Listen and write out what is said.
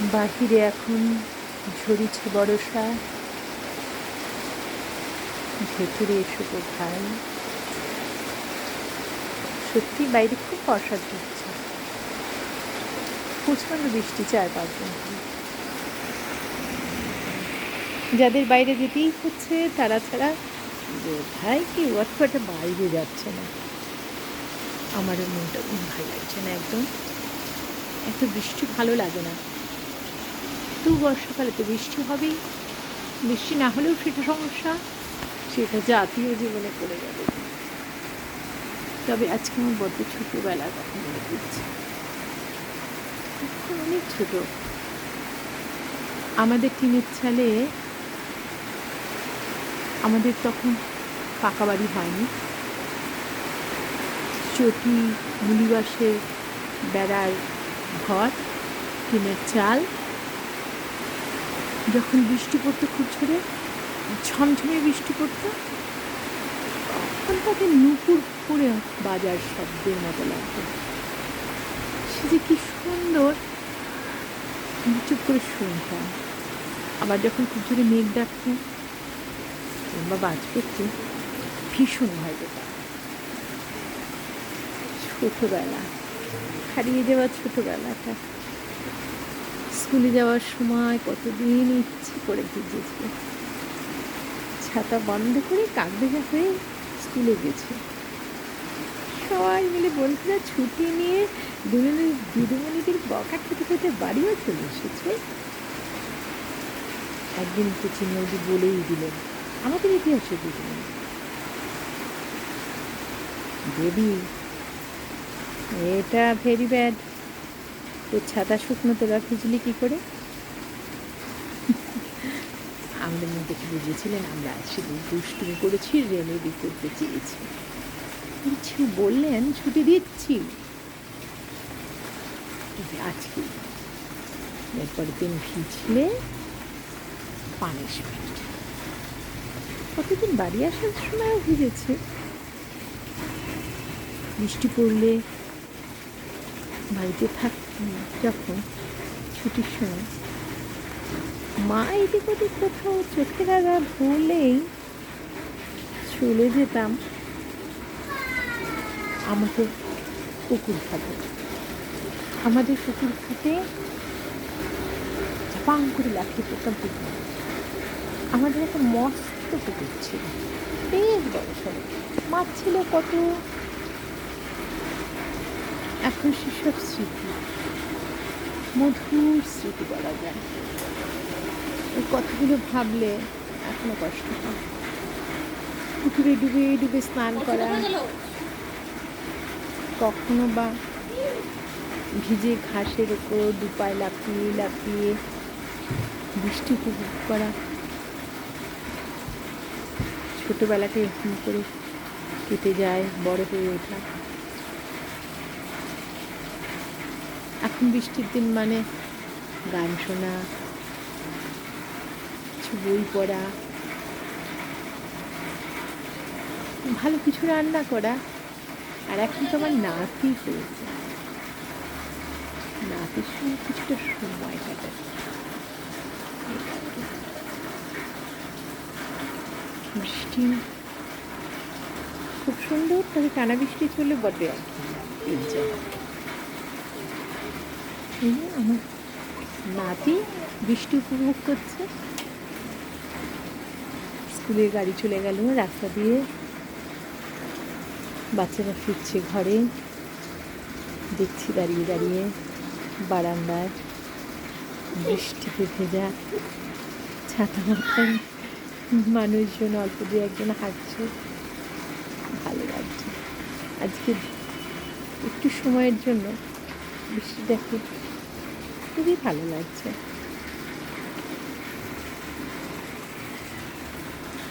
বাহিরে এখন ঝরিছে বর্ষা, ভেতরে এসো গো ভাই। সত্যি বাইরে খুব বর্ষা ঝরছে, প্রচণ্ড বৃষ্টি 4-5 দিন ধরে। যাদের বাইরে যেতেই হচ্ছে তারা ছাড়া বোধহয় কেউ অতটা বাইরে যাচ্ছে না। আমারও মনটা খুব ভালো লাগছে না একদম। এত বৃষ্টি ভালো লাগে না। তো বর্ষাকালে তো বৃষ্টি হবেই, বৃষ্টি না হলেও সেটা সমস্যা, সেটা জাতীয় জীবনে পড়ে যাবে। তবে আজকে আমার বড্ড ছোটোবেলার কথা মনে পড়ছে। তখন অনেক ছোট, আমাদের টিনের চালে, আমাদের তখন পাকা বাড়ি হয়নি, চটি মুলিবাসের বেড়ার ঘর, টিনের চাল। যখন বৃষ্টি পড়তো খুব ঝরে, ঝমঝমে বৃষ্টি পড়তো, তখন তাকে নুপুর করে বাজার শব্দের মতো লাগতো। সে যে কি সুন্দর, চুপ করে শুনতাম। আবার যখন খুব জোরে মেঘ ডাকতো কিংবা বাজ পড়তো, ভীষণ ভয় পেতাম। ছোটবেলা, হারিয়ে যাওয়া ছোটবেলাটা। স্কুলে যাওয়ার সময় কতদিন ইচ্ছে করে ভিজেছে, ছাতা বন্ধ করে কাক ভেজা হয়ে স্কুলে গেছে। সবাই মিলে বন্ধুরা ছুটি নিয়ে দিদিমণিদের বকা খেতে খেতে বাড়িও চলে এসেছে। একদিন তো চিনিয়দি বলেই দিলেন, আমাদের ইতিহাসে দিদিমণি, দেবী এটা ভেরি ব্যাড, তোর ছাতা শুকনো তোরা ভিজলি কী করে? আমাদের মুখ দেখে বুঝেছিলেন আমরা শুধু দুষ্টুমি করেছি, রেমেডি করতে চেয়েছি। কিছু বললেন ছুটি দিচ্ছি আজকে, এরপরের দিন ভিজলে পানিশমেন্ট। কতদিন বাড়ি আসার সময়ও ভিজেছে। বৃষ্টি পড়লে বাড়িতে থাকতাম যখন ছুটির সময়, মা এদিক ওদিক কোথাও চোখের আগা ভুলেই চলে যেতাম আমাদের পুকুর ঘাটে। আমাদের পুকুর ঘাটে ঝাপাং করে লাফিয়ে পড়তাম পুকুর। আমাদের একটা মস্ত পুকুর ছিল, বেশ বড় সড়ো, মাছ ছিল কত। এখন সেসব স্মৃতি, মধুর স্মৃতি বলা যায়। ওই কথাগুলো ভাবলে এখনো কষ্ট হয়। পুকুরে ডুবে ডুবে স্নান করা, কখনো বা ভিজে ঘাসের ওপর দুপায়ে লাফিয়ে লাফিয়ে বৃষ্টি উপভোগ করা। ছোটবেলাকে এরকম করে কেটে যায়, বড় হয়ে ওঠা। এখন বৃষ্টির দিন মানে গান শোনা, কিছু বই পড়া, ভালো কিছু রান্না করা। আর এখন তো আমার নাতি হয়েছে, নাতির সঙ্গে কিছুটা সময় কাটাচ্ছে। বৃষ্টি খুব সুন্দর, তবে টানা বৃষ্টি চললে বড্ড আর কি আমার নাতি বৃষ্টি উপভোগ করছে। স্কুলের গাড়ি চলে গেল রাস্তা দিয়ে, বাচ্চারা ফিরছে ঘরে, দেখছি দাঁড়িয়ে দাঁড়িয়ে বারান্দায় বৃষ্টিতে ভেজা ছাতা মাথায় মানুষজন অল্প দু একজন হাঁটছে, ভালো লাগছে। আজকে একটু সময়ের জন্য বৃষ্টি দেখে খুবই ভালো লাগছে।